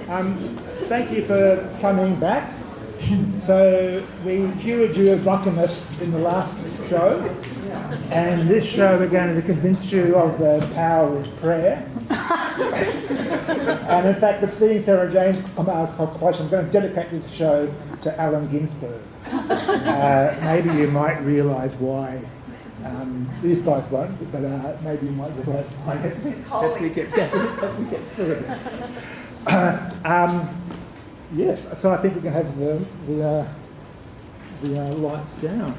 Thank you for coming back. So we cured you of drunkenness in the last show, and this show we're going to convince you of the power of prayer. And in fact, seeing Sarah James come out of Conquest, I'm going to dedicate this show to Allen Ginsberg. Maybe you might realise why. These guys won't, but maybe you might realise why. It's holy. As we get through it. Yes, so I think we can have the lights down.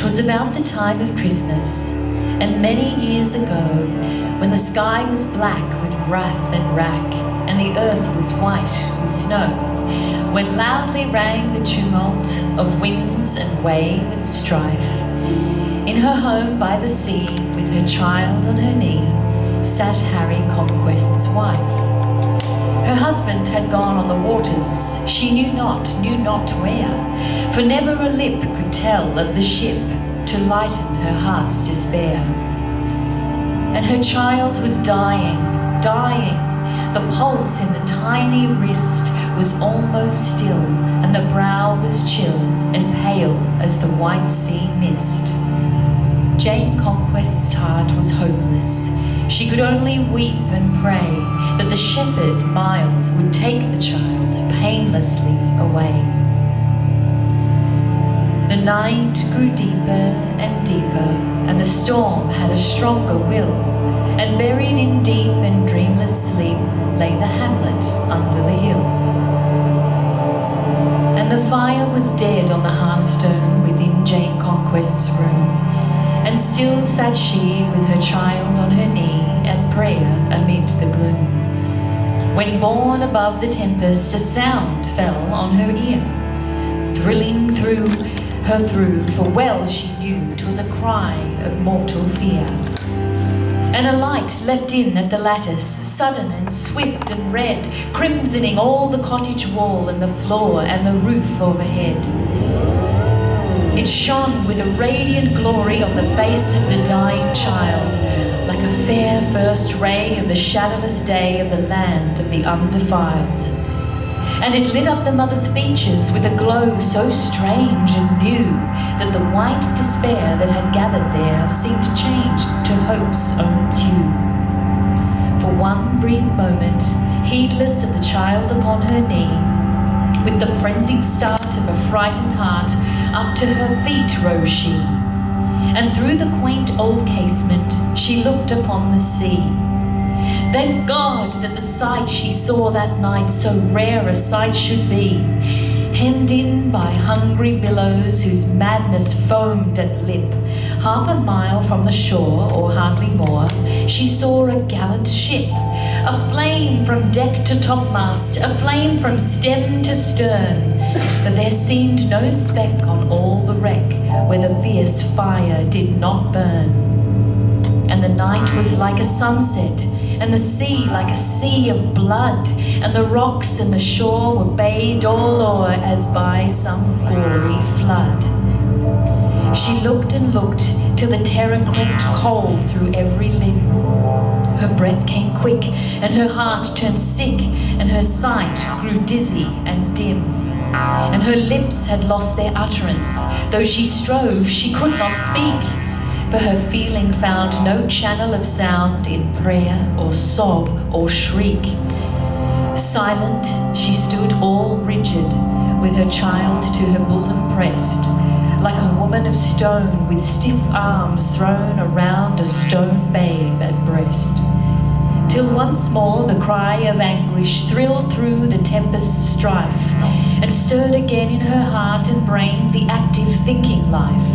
Was about the time of Christmas, and many years ago, when the sky was black with wrath and wrack, and the earth was white with snow, when loudly rang the tumult of winds and wave and strife. In her home by the sea, with her child on her knee, sat Harry Conquest's wife. Her husband had gone on the waters, she knew not where, for never a lip could tell of the ship to lighten her heart's despair. And her child was dying, the pulse in the tiny wrist was almost still, and the brow was chill and pale as the white sea mist. Jane Conquest's heart was hopeless. She could only weep and pray that the shepherd mild would take the child painlessly away. The night grew deeper and deeper, and the storm had a stronger will, and buried in deep and dreamless sleep lay the hamlet under the hill. And the fire was dead on the hearthstone within Jane Conquest's room, and still sat she with her child on her knee at prayer amid the gloom. When borne above the tempest a sound fell on her ear, thrilling through her for well she knew 'twas a cry of mortal fear. And a light leapt in at the lattice, sudden and swift and red, crimsoning all the cottage wall and the floor and the roof overhead. It shone with a radiant glory on the face of the dying child, like a fair first ray of the shadowless day of the land of the undefiled. And it lit up the mother's features with a glow so strange and new that the white despair that had gathered there seemed changed to hope's own hue. For one brief moment, heedless of the child upon her knee, with the frenzied start of a frightened heart, up to her feet rose she, and through the quaint old casement she looked upon the sea. Thank God that the sight she saw that night, so rare a sight should be, hemmed in by hungry billows whose madness foamed at lip. Half a mile from the shore, or hardly more, she saw a gallant ship, aflame from deck to topmast, aflame from stem to stern, but there seemed no speck on all the wreck where the fierce fire did not burn. And the night was like a sunset, and the sea like a sea of blood, and the rocks and the shore were bathed all o'er as by some gory flood. She looked and looked till the terror crept cold through every limb. Her breath came quick, and her heart turned sick, and her sight grew dizzy and dim. And her lips had lost their utterance, though she strove she could not speak, for her feeling found no channel of sound in prayer or sob or shriek. Silent she stood all rigid, with her child to her bosom pressed, like a woman of stone with stiff arms thrown around a stone babe at breast. Till once more the cry of anguish thrilled through the tempest's strife, and stirred again in her heart and brain the active thinking life.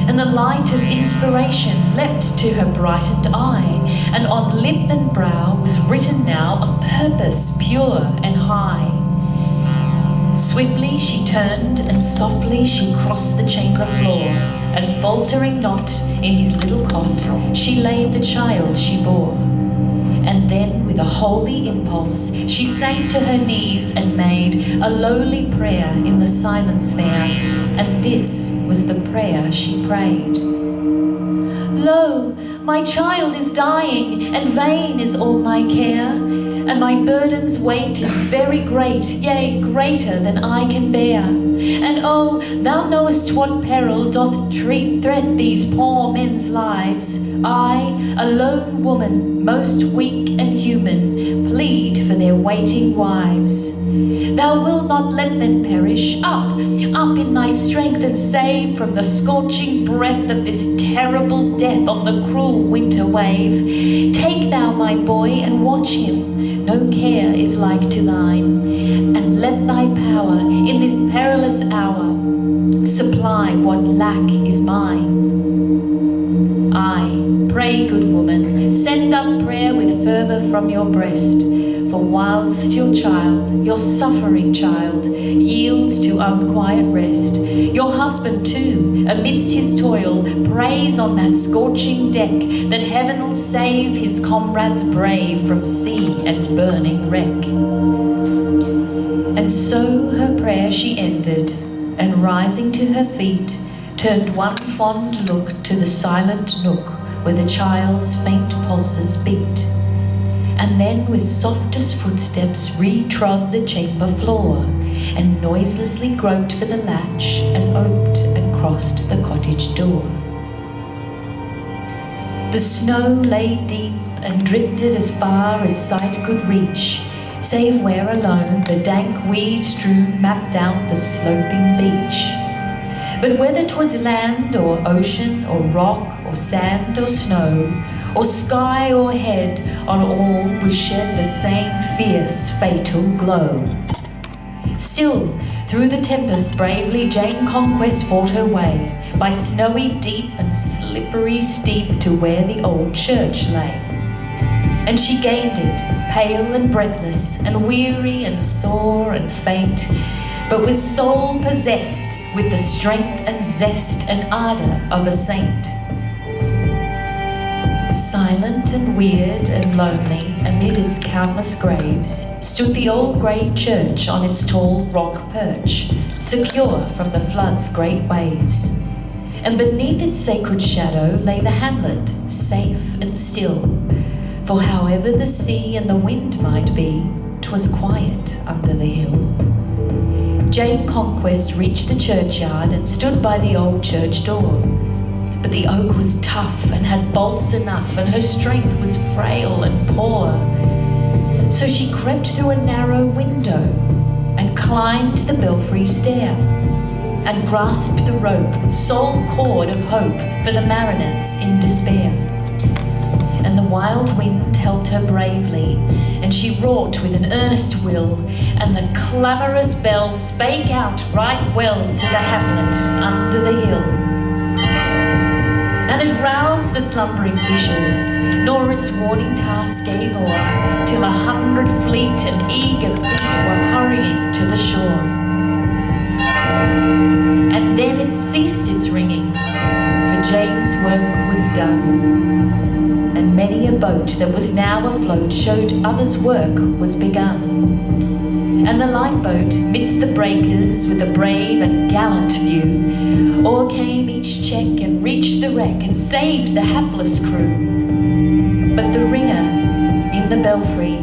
And the light of inspiration leapt to her brightened eye, and on lip and brow was written now a purpose pure and high. Swiftly she turned, and softly she crossed the chamber floor, and faltering not in his little cot, she laid the child she bore. And then with a holy impulse, she sank to her knees and made a lowly prayer in the silence there, and this was the prayer she prayed. Lo, my child is dying, and vain is all my care, and my burden's weight is very great, yea, greater than I can bear. And oh, thou knowest what peril doth threat these poor men's lives. I, a lone woman, most weak and human, plead for their waiting wives. Thou wilt not let them perish. Up in thy strength, and save from the scorching breath of this terrible death on the cruel winter wave. Take thou my boy and watch him, no care is like to thine, and let thy power in this perilous hour supply what lack is mine. I pray, good woman, send up prayer with fervour from your breast, for whilst your child, your suffering child, yields to unquiet rest, your husband too, amidst his toil, prays on that scorching deck, that heaven will save his comrades brave from sea and burning wreck. And so her prayer she ended, and rising to her feet, turned one fond look to the silent nook where the child's faint pulses beat, and then with softest footsteps retrod the chamber floor, and noiselessly groped for the latch, and oped and crossed the cottage door. The snow lay deep and drifted as far as sight could reach, save where alone the dank weed-strewn mapped out the sloping beach. But whether 'twas land or ocean or rock or sand or snow, or sky or head, on all was shed the same fierce, fatal glow. Still, through the tempest bravely Jane Conquest fought her way, by snowy deep and slippery steep, to where the old church lay. And she gained it, pale and breathless, and weary and sore and faint, but with soul possessed with the strength and zest and ardour of a saint. Silent and weird and lonely, amid its countless graves, stood the old grey church on its tall rock perch, secure from the flood's great waves. And beneath its sacred shadow lay the hamlet, safe and still, for however the sea and the wind might be, 'twas quiet under the hill. Jane Conquest reached the churchyard and stood by the old church door. But the oak was tough and had bolts enough, and her strength was frail and poor. So she crept through a narrow window and climbed the belfry stair, and grasped the rope, sole cord of hope for the mariners in despair. And the wild wind helped her bravely, and she wrought with an earnest will, and the clamorous bell spake out right well to the hamlet under the hill. And it roused the slumbering fishes, nor its warning task gave o'er, till 100 fleet and eager feet were hurrying to the shore. And then it ceased its ringing, for Jane's work was done, and many a boat that was now afloat showed others' work was begun. And the lifeboat, midst the breakers, with a brave and gallant view, o'ercame each check and reached the wreck, and saved the hapless crew. But the ringer in the belfry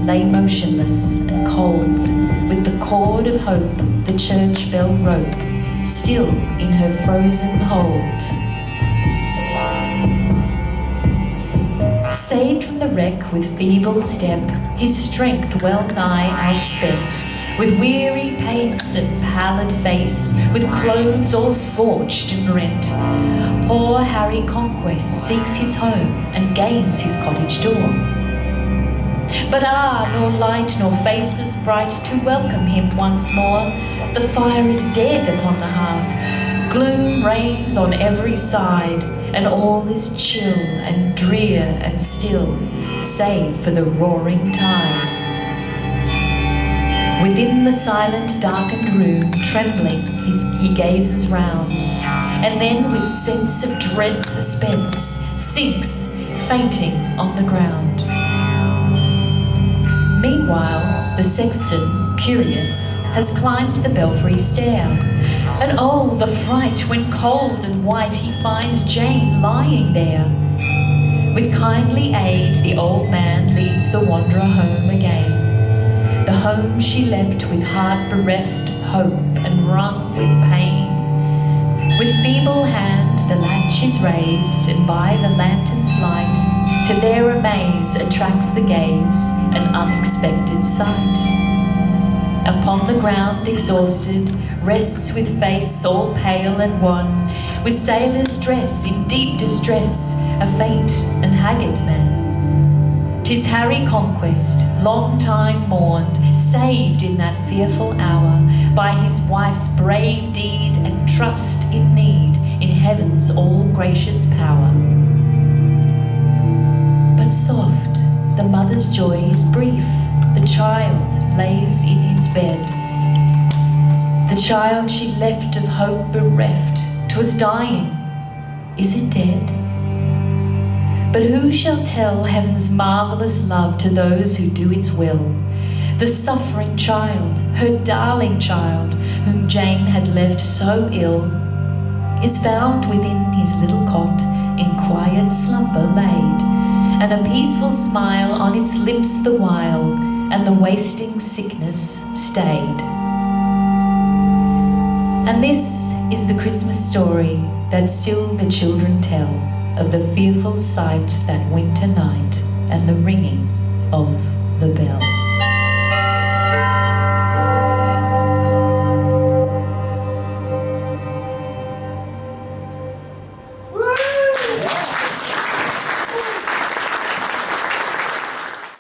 lay motionless and cold, with the cord of hope, the church bell rope, still in her frozen hold. Saved from the wreck with feeble step, his strength well nigh outspent, with weary pace and pallid face, with clothes all scorched and rent, poor Harry Conquest seeks his home and gains his cottage door. But nor light nor faces bright to welcome him once more. The fire is dead upon the hearth, gloom reigns on every side, and all is chill and drear and still, save for the roaring tide. Within the silent, darkened room, trembling, he gazes round, and then with sense of dread suspense, sinks, fainting on the ground. sexton, curious, has climbed the belfry stair. And oh, the fright when cold and white he finds Jane lying there. With kindly aid, the old man leads the wanderer home again. The home she left with heart bereft of hope and wrung with pain. With feeble hand the latch is raised, and by the lantern's light, to their amaze attracts the gaze an unexpected sight. Upon the ground exhausted, rests with face all pale and wan, with sailor's dress in deep distress, a faint and haggard man. 'Tis Harry Conquest, long time mourned, saved in that fearful hour, by his wife's brave deed and trust in need in heaven's all-gracious power. But soft, the mother's joy is brief, the child lays in its bed. The child she left of hope bereft, 'twas dying, is it dead? But who shall tell heaven's marvellous love to those who do its will? The suffering child, her darling child, whom Jane had left so ill, is found within his little cot, in quiet slumber laid, and a peaceful smile on its lips the while, and the wasting sickness stayed. And this is the Christmas story that still the children tell, of the fearful sight that winter night and the ringing of the bell.